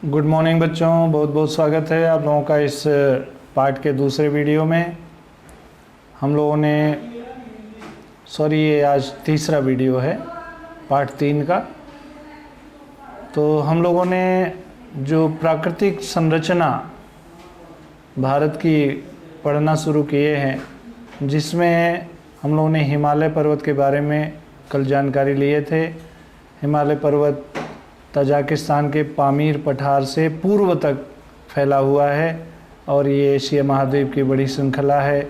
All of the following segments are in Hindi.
गुड मॉर्निंग बच्चों, बहुत बहुत स्वागत है आप लोगों का इस पार्ट के दूसरे वीडियो में। हम लोगों ने ये आज तीसरा वीडियो है पार्ट 3 का। तो हम लोगों ने जो प्राकृतिक संरचना भारत की पढ़ना शुरू किए हैं, जिसमें हम लोगों ने हिमालय पर्वत के बारे में कल जानकारी लिए थे। हिमालय पर्वत तजाकिस्तान के पामीर पठार से पूर्व तक फैला हुआ है और ये एशिया महाद्वीप की बड़ी श्रृंखला है।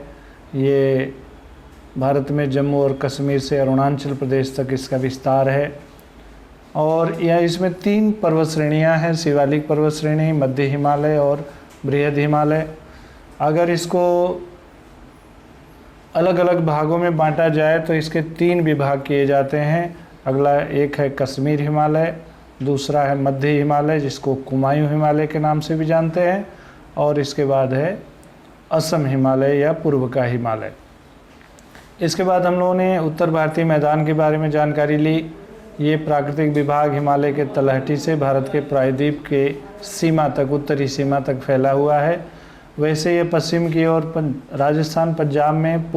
ये भारत में जम्मू और कश्मीर से अरुणाचल प्रदेश तक इसका विस्तार है और यह इसमें 3 पर्वत श्रेणियां हैं: शिवालिक पर्वत श्रेणी, मध्य हिमालय और बृहद हिमालय। अगर इसको अलग अलग भागों में बांटा जाए तो इसके 3 विभाग किए जाते हैं। अगला एक है कश्मीर हिमालय, दूसरा है मध्य हिमालय जिसको कुमायूं हिमालय के नाम से भी जानते हैं, और इसके बाद है असम हिमालय या पूर्व का हिमालय। इसके बाद हम लोगों ने उत्तर भारतीय मैदान के बारे में जानकारी ली। ये प्राकृतिक विभाग हिमालय के तलहटी से भारत के प्रायद्वीप के सीमा तक, उत्तरी सीमा तक फैला हुआ है। वैसे ये पश्चिम की ओर राजस्थान पंजाब में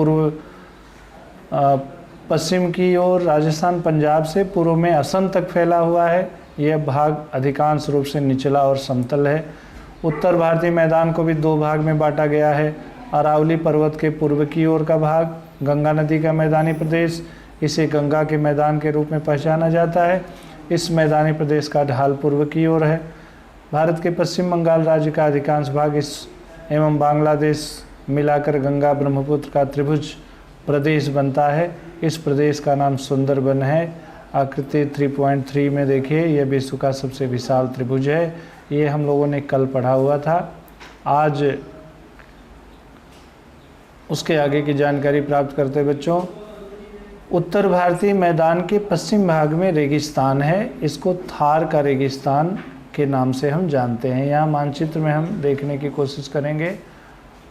पश्चिम की ओर राजस्थान पंजाब से पूर्व में असम तक फैला हुआ है। यह भाग अधिकांश रूप से निचला और समतल है। उत्तर भारतीय मैदान को भी 2 भाग में बांटा गया है। अरावली पर्वत के पूर्व की ओर का भाग गंगा नदी का मैदानी प्रदेश, इसे गंगा के मैदान के रूप में पहचाना जाता है। इस मैदानी प्रदेश का ढाल पूर्व की ओर है। भारत के पश्चिम बंगाल राज्य का अधिकांश भाग इस एवं बांग्लादेश मिलाकर गंगा ब्रह्मपुत्र का त्रिभुज प्रदेश बनता है। इस प्रदेश का नाम सुंदरबन है। आकृति 3.3 में देखिए, यह विश्व का सबसे विशाल त्रिभुज है। ये हम लोगों ने कल पढ़ा हुआ था। आज उसके आगे की जानकारी प्राप्त करते बच्चों। उत्तर भारतीय मैदान के पश्चिम भाग में रेगिस्तान है। इसको थार का रेगिस्तान के नाम से हम जानते हैं। यहाँ मानचित्र में हम देखने की कोशिश करेंगे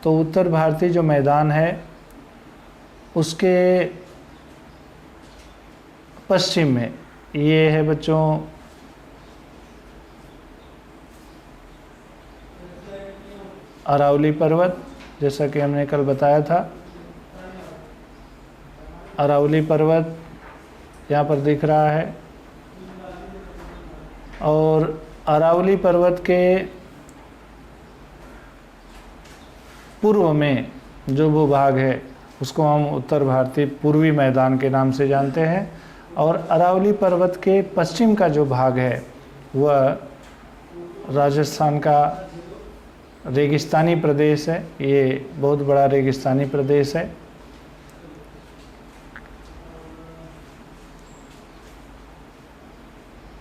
तो उत्तर भारतीय जो मैदान है उसके पश्चिम में ये है बच्चों अरावली पर्वत, जैसा कि हमने कल बताया था। अरावली पर्वत यहाँ पर दिख रहा है और अरावली पर्वत के पूर्व में जो भूभाग है उसको हम उत्तर भारतीय पूर्वी मैदान के नाम से जानते हैं। और अरावली पर्वत के पश्चिम का जो भाग है वह राजस्थान का रेगिस्तानी प्रदेश है। ये बहुत बड़ा रेगिस्तानी प्रदेश है।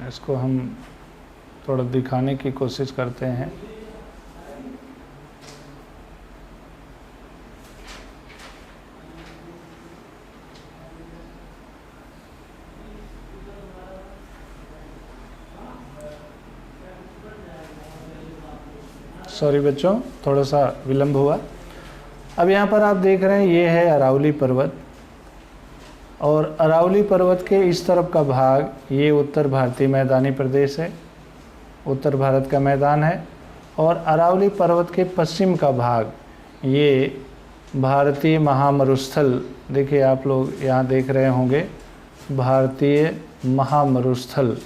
इसको हम थोड़ा दिखाने की कोशिश करते हैं। सॉरी बच्चों, थोड़ा सा विलंब हुआ। अब यहाँ पर आप देख रहे हैं ये है अरावली पर्वत, और अरावली पर्वत के इस तरफ का भाग ये उत्तर भारतीय मैदानी प्रदेश है, उत्तर भारत का मैदान है। और अरावली पर्वत के पश्चिम का भाग ये भारतीय महामरुस्थल, देखिए आप लोग यहाँ देख रहे होंगे भारतीय महामरुस्थल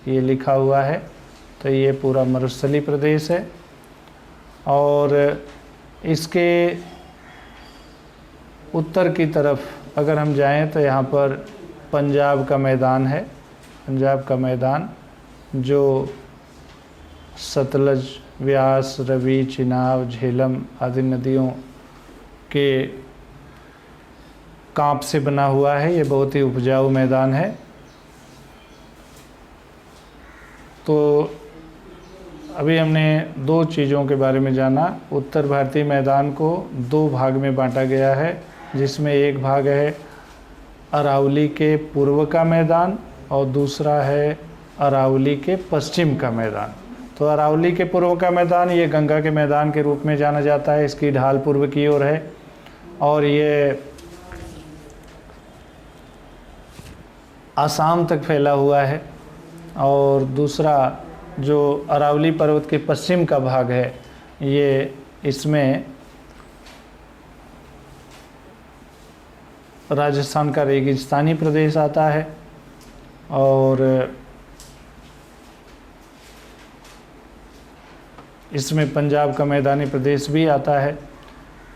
ये लिखा हुआ है। तो ये पूरा मरुस्थली प्रदेश है। और इसके उत्तर की तरफ अगर हम जाएं तो यहाँ पर पंजाब का मैदान है। पंजाब का मैदान जो सतलज, व्यास, रवि, चिनाब, झेलम आदि नदियों के कांप से बना हुआ है। ये बहुत ही उपजाऊ मैदान है। तो अभी हमने 2 चीज़ों के बारे में जाना। उत्तर भारतीय मैदान को 2 भाग में बांटा गया है, जिसमें एक भाग है अरावली के पूर्व का मैदान और दूसरा है अरावली के पश्चिम का मैदान। तो अरावली के पूर्व का मैदान ये गंगा के मैदान के रूप में जाना जाता है। इसकी ढाल पूर्व की ओर है और ये आसाम तक फैला हुआ है। और दूसरा जो अरावली पर्वत के पश्चिम का भाग है, ये इसमें राजस्थान का रेगिस्तानी प्रदेश आता है और इसमें पंजाब का मैदानी प्रदेश भी आता है।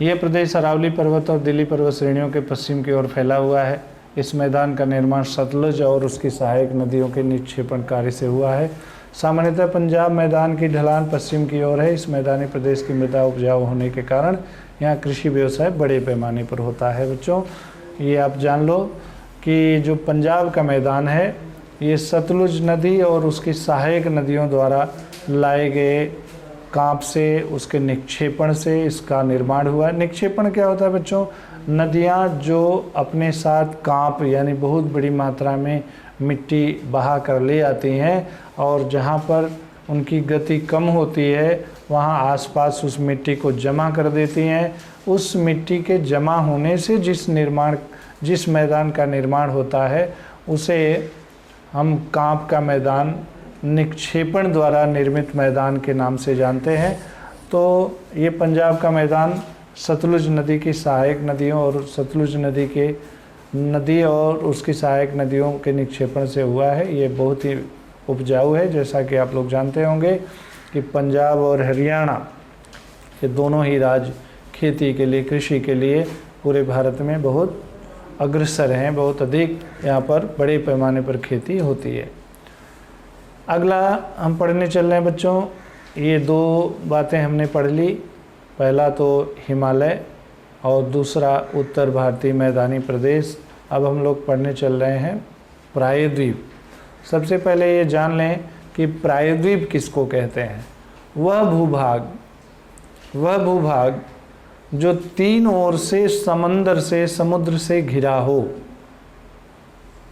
यह प्रदेश अरावली पर्वत और दिल्ली पर्वत श्रेणियों के पश्चिम की ओर फैला हुआ है। इस मैदान का निर्माण सतलुज और उसकी सहायक नदियों के निक्षेपण कार्य से हुआ है। सामान्यतः पंजाब मैदान की ढलान पश्चिम की ओर है। इस मैदानी प्रदेश की मृदा उपजाऊ होने के कारण यहाँ कृषि व्यवसाय बड़े पैमाने पर होता है। बच्चों, ये आप जान लो कि जो पंजाब का मैदान है ये सतलुज नदी और उसकी सहायक नदियों द्वारा लाए गए कांप से, उसके निक्षेपण से इसका निर्माण हुआ। निक्षेपण क्या होता है बच्चों? नदियाँ जो अपने साथ कांप यानी बहुत बड़ी मात्रा में मिट्टी बहा कर ले आती हैं और जहाँ पर उनकी गति कम होती है वहाँ आसपास उस मिट्टी को जमा कर देती हैं। उस मिट्टी के जमा होने से जिस मैदान का निर्माण होता है उसे हम कांप का मैदान, निक्षेपण द्वारा निर्मित मैदान के नाम से जानते हैं। तो ये पंजाब का मैदान सतलुज नदी की सहायक नदियों और सतलुज नदी और उसकी सहायक नदियों के निक्षेपण से हुआ है। ये बहुत ही उपजाऊ है। जैसा कि आप लोग जानते होंगे कि पंजाब और हरियाणा ये दोनों ही राज्य खेती के लिए, कृषि के लिए पूरे भारत में बहुत अग्रसर हैं। बहुत अधिक यहाँ पर बड़े पैमाने पर खेती होती है। अगला हम पढ़ने चल रहे हैं बच्चों, ये दो बातें हमने पढ़ ली। पहला तो हिमालय और दूसरा उत्तर भारतीय मैदानी प्रदेश। अब हम लोग पढ़ने चल रहे हैं प्रायद्वीप। सबसे पहले ये जान लें कि प्रायद्वीप किसको कहते हैं। वह भूभाग जो तीन ओर से समुद्र से घिरा हो,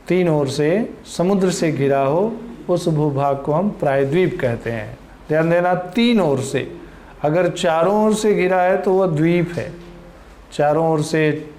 तीन ओर से समुद्र से घिरा हो, उस भूभाग को हम प्रायद्वीप कहते हैं। ध्यान देना, तीन ओर से। अगर चारों ओर से घिरा है तो वह द्वीप है। चारों ओर से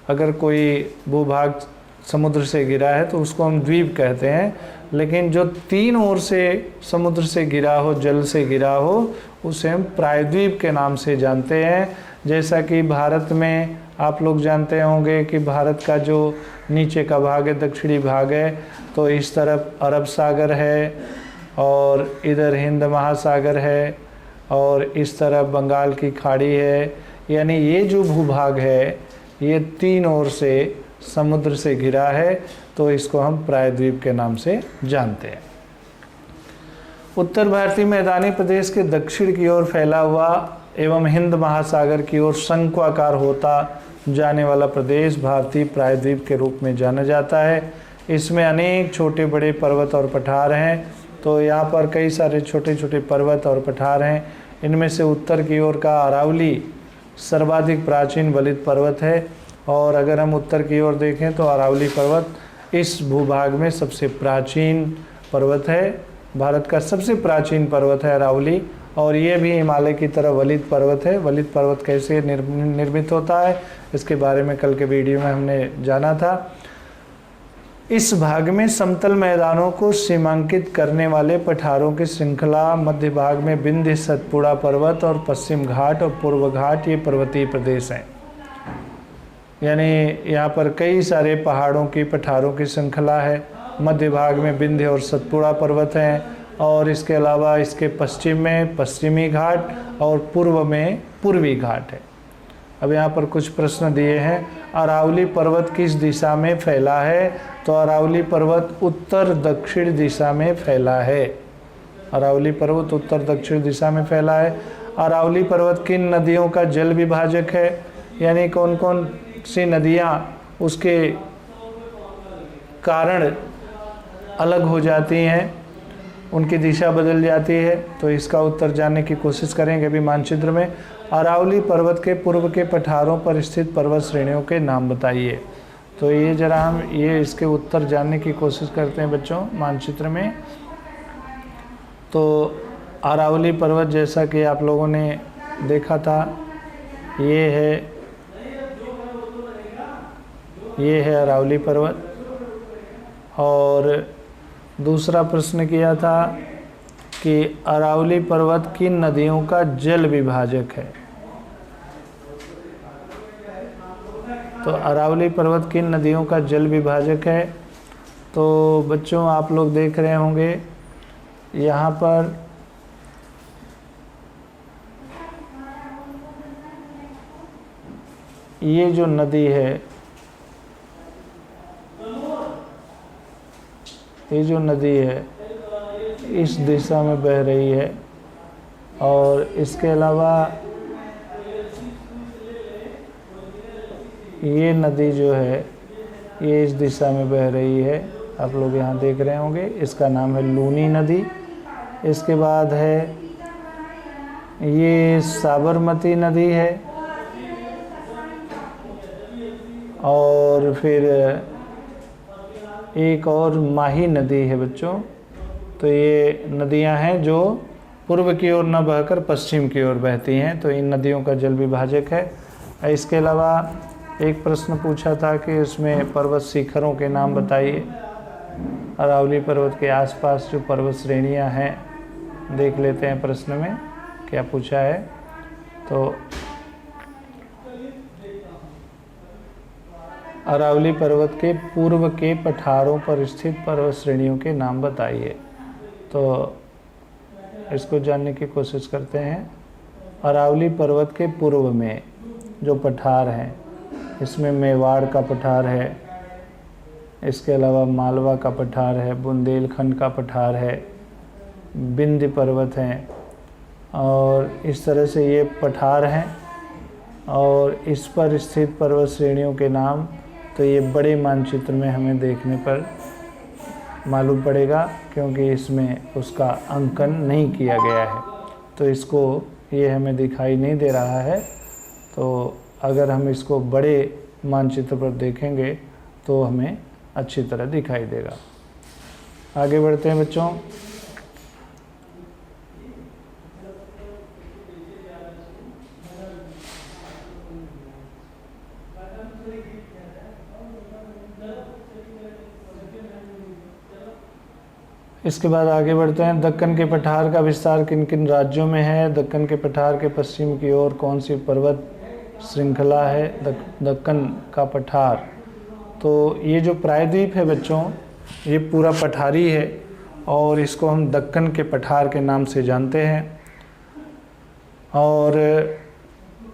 अगर कोई भूभाग समुद्र से घिरा है तो उसको हम द्वीप कहते हैं। लेकिन जो तीन ओर से समुद्र से घिरा हो, जल से घिरा हो, उसे हम प्रायद्वीप के नाम से जानते हैं। जैसा कि भारत में आप लोग जानते होंगे कि भारत का जो नीचे का भाग है, दक्षिणी भाग है, तो इस तरफ अरब सागर है और इधर हिंद महासागर है और इस तरफ बंगाल की खाड़ी है। यानी ये जो भूभाग है ये तीन ओर से समुद्र से घिरा है, तो इसको हम प्रायद्वीप के नाम से जानते हैं। उत्तर भारतीय मैदानी प्रदेश के दक्षिण की ओर फैला हुआ एवं हिंद महासागर की ओर शंक्वाकार होता जाने वाला प्रदेश भारतीय प्रायद्वीप के रूप में जाना जाता है। इसमें अनेक छोटे बड़े पर्वत और पठार हैं। तो यहाँ पर कई सारे छोटे छोटे पर्वत और पठार हैं। इनमें से उत्तर की ओर का अरावली सर्वाधिक प्राचीन वलित पर्वत है। और अगर हम उत्तर की ओर देखें तो अरावली पर्वत इस भूभाग में सबसे प्राचीन पर्वत है। भारत का सबसे प्राचीन पर्वत है अरावली। और ये भी हिमालय की तरह वलित पर्वत है। वलित पर्वत कैसे निर्मित होता है इसके बारे में कल के वीडियो में हमने जाना था। इस भाग में समतल मैदानों को सीमांकित करने वाले पठारों की श्रृंखला, मध्य भाग में विंध्य सतपुड़ा पर्वत और पश्चिम घाट और पूर्व घाट, ये पर्वतीय प्रदेश हैं। यानी यहाँ पर कई सारे पहाड़ों की पठारों की श्रृंखला है। मध्य भाग में विंध्य और सतपुड़ा पर्वत हैं और इसके अलावा इसके पश्चिम में पश्चिमी घाट और पूर्व में पूर्वी घाट है। अब यहाँ पर कुछ प्रश्न दिए हैं। अरावली पर्वत किस दिशा में फैला है? तो अरावली पर्वत उत्तर दक्षिण दिशा में फैला है। अरावली पर्वत उत्तर दक्षिण दिशा में फैला है। अरावली पर्वत किन नदियों का जल विभाजक है? यानी कौन कौन सी नदियाँ उसके कारण अलग हो जाती हैं, उनकी दिशा बदल जाती है। तो इसका उत्तर जानने की कोशिश करेंगे अभी मानचित्र में। अरावली पर्वत के पूर्व के पठारों पर स्थित पर्वत श्रेणियों के नाम बताइए। तो ये जरा हम इसके उत्तर जानने की कोशिश करते हैं बच्चों मानचित्र में। तो अरावली पर्वत जैसा कि आप लोगों ने देखा था, ये है अरावली पर्वत। और दूसरा प्रश्न किया था कि अरावली पर्वत किन नदियों का जल विभाजक है? तो अरावली पर्वत किन नदियों का जल विभाजक है? तो बच्चों आप लोग देख रहे होंगे यहाँ पर ये जो नदी है, ये जो नदी है इस दिशा में बह रही है, और इसके अलावा ये नदी जो है ये इस दिशा में बह रही है, आप लोग यहाँ देख रहे होंगे, इसका नाम है लूनी नदी। इसके बाद है ये साबरमती नदी है, और फिर एक और माही नदी है बच्चों। तो ये नदियां हैं जो पूर्व की ओर न बहकर पश्चिम की ओर बहती हैं, तो इन नदियों का जल विभाजक है। इसके अलावा एक प्रश्न पूछा था कि इसमें पर्वत शिखरों के नाम बताइए। अरावली पर्वत के आसपास जो पर्वत श्रेणियां हैं देख लेते हैं प्रश्न में क्या पूछा है। तो अरावली पर्वत के पूर्व के पठारों पर स्थित पर्वत श्रेणियों के नाम बताइए। तो इसको जानने की कोशिश करते हैं। अरावली पर्वत के पूर्व में जो पठार हैं, इसमें मेवाड़ का पठार है, इसके अलावा मालवा का पठार है, बुंदेलखंड का पठार है, विंध्य पर्वत हैं, और इस तरह से ये पठार हैं। और इस पर स्थित पर्वत श्रेणियों के नाम तो ये बड़े मानचित्र में हमें देखने पर मालूम पड़ेगा, क्योंकि इसमें उसका अंकन नहीं किया गया है, तो इसको ये हमें दिखाई नहीं दे रहा है। तो अगर हम इसको बड़े मानचित्र पर देखेंगे तो हमें अच्छी तरह दिखाई देगा। आगे बढ़ते हैं बच्चों। इसके बाद आगे बढ़ते हैं। दक्कन के पठार का विस्तार किन किन राज्यों में है? दक्कन के पठार के पश्चिम की ओर कौन सी पर्वत श्रृंखला है? दक्कन का पठार, तो ये जो प्रायद्वीप है बच्चों, ये पूरा पठारी है, और इसको हम दक्कन के पठार के नाम से जानते हैं। और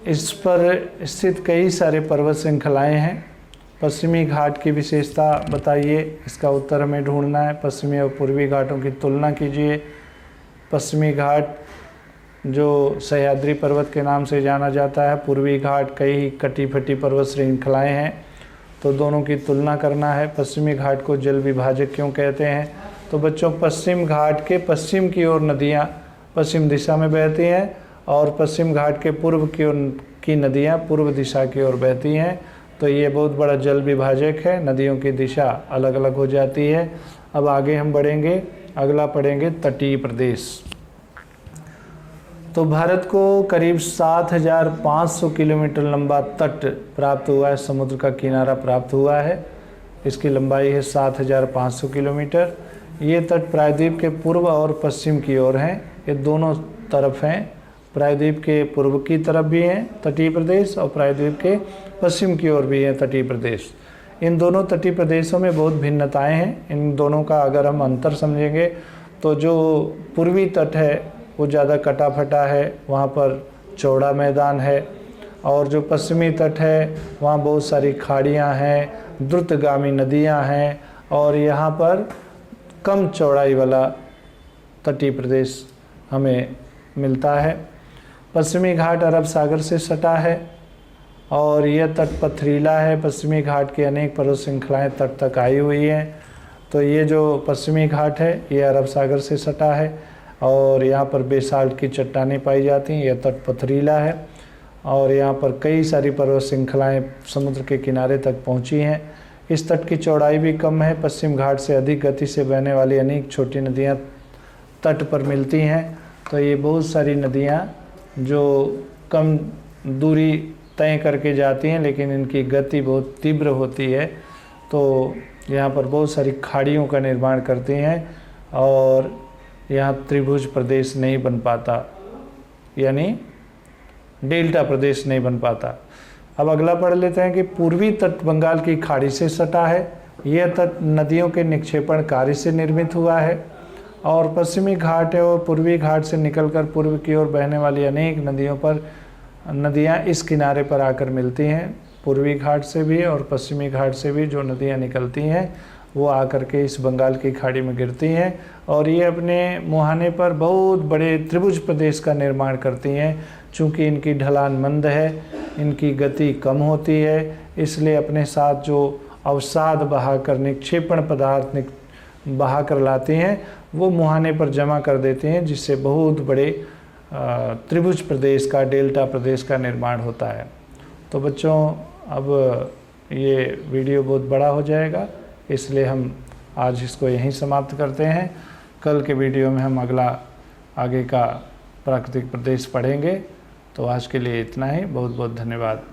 इस पर स्थित कई सारे पर्वत श्रृंखलाएँ हैं। पश्चिमी घाट की विशेषता बताइए, इसका उत्तर हमें ढूंढना है। पश्चिमी और पूर्वी घाटों की तुलना कीजिए। पश्चिमी घाट जो सह्याद्री पर्वत के नाम से जाना जाता है, पूर्वी घाट कई कटी फटी पर्वत श्रृंखलाएँ हैं, तो दोनों की तुलना करना है। पश्चिमी घाट को जल विभाजक क्यों कहते हैं? तो बच्चों पश्चिम घाट के पश्चिम की ओर नदियाँ पश्चिम दिशा में बहती हैं, और पश्चिम घाट के पूर्व की ओर की नदियाँ पूर्व दिशा की ओर बहती हैं, तो ये बहुत बड़ा जल विभाजक है। नदियों की दिशा अलग अलग हो जाती है। अब आगे हम बढ़ेंगे, अगला पढ़ेंगे तटीय प्रदेश। तो भारत को करीब 7,500 किलोमीटर लंबा तट प्राप्त हुआ है, समुद्र का किनारा प्राप्त हुआ है। इसकी लंबाई है 7,500 किलोमीटर। ये तट प्रायद्वीप के पूर्व और पश्चिम की ओर हैं, ये दोनों तरफ हैं। प्रायद्वीप के पूर्व की तरफ भी हैं तटीय प्रदेश, और प्रायद्वीप के पश्चिम की ओर भी हैं तटीय प्रदेश। इन दोनों तटीय प्रदेशों में बहुत भिन्नताएं हैं। इन दोनों का अगर हम अंतर समझेंगे तो जो पूर्वी तट है वो ज़्यादा कटा फटा है, वहाँ पर चौड़ा मैदान है, और जो पश्चिमी तट है वहाँ बहुत सारी खाड़ियाँ हैं, द्रुतगामी नदियाँ हैं, और यहाँ पर कम चौड़ाई वाला तटीय प्रदेश हमें मिलता है। पश्चिमी घाट अरब सागर से सटा है, और यह तट पथरीला है। पश्चिमी घाट की अनेक पर्वत श्रृंखलाएँ तट तक आई हुई हैं। तो ये जो पश्चिमी घाट है ये अरब सागर से सटा है, और यहाँ पर बेसाल्ट की चट्टानें पाई जाती हैं। यह तट पथरीला है, और यहाँ पर कई सारी पर्वत श्रृंखलाएँ समुद्र के किनारे तक पहुँची हैं। इस तट की चौड़ाई भी कम है। पश्चिम घाट से अधिक गति से बहने वाली अनेक छोटी नदियाँ तट पर मिलती हैं। तो ये बहुत सारी नदियाँ जो कम दूरी तय करके जाती हैं, लेकिन इनकी गति बहुत तीव्र होती है, तो यहाँ पर बहुत सारी खाड़ियों का निर्माण करती हैं, और यहाँ त्रिभुज प्रदेश नहीं बन पाता, यानी डेल्टा प्रदेश नहीं बन पाता। अब अगला पढ़ लेते हैं कि पूर्वी तट बंगाल की खाड़ी से सटा है। यह तट नदियों के निक्षेपण कार्य से निर्मित हुआ है और पश्चिमी घाट और पूर्वी घाट से निकलकर पूर्व की ओर बहने वाली अनेक नदियाँ इस किनारे पर आकर मिलती हैं। पूर्वी घाट से भी और पश्चिमी घाट से भी जो नदियाँ निकलती हैं वो आकर के इस बंगाल की खाड़ी में गिरती हैं और ये अपने मुहाने पर बहुत बड़े त्रिभुज प्रदेश का निर्माण करती हैं। चूँकि इनकी ढलान मंद है, इनकी गति कम होती है, इसलिए अपने साथ जो अवसाद बहाकर निक्षेपण पदार्थ बहा कर लाती हैं वो मुहाने पर जमा कर देती हैं, जिससे बहुत बड़े त्रिभुज प्रदेश का, डेल्टा प्रदेश का निर्माण होता है। तो बच्चों, अब ये वीडियो बहुत बड़ा हो जाएगा, इसलिए हम आज इसको यहीं समाप्त करते हैं। कल के वीडियो में हम आगे का प्राकृतिक प्रदेश पढ़ेंगे। तो आज के लिए इतना ही। बहुत बहुत धन्यवाद।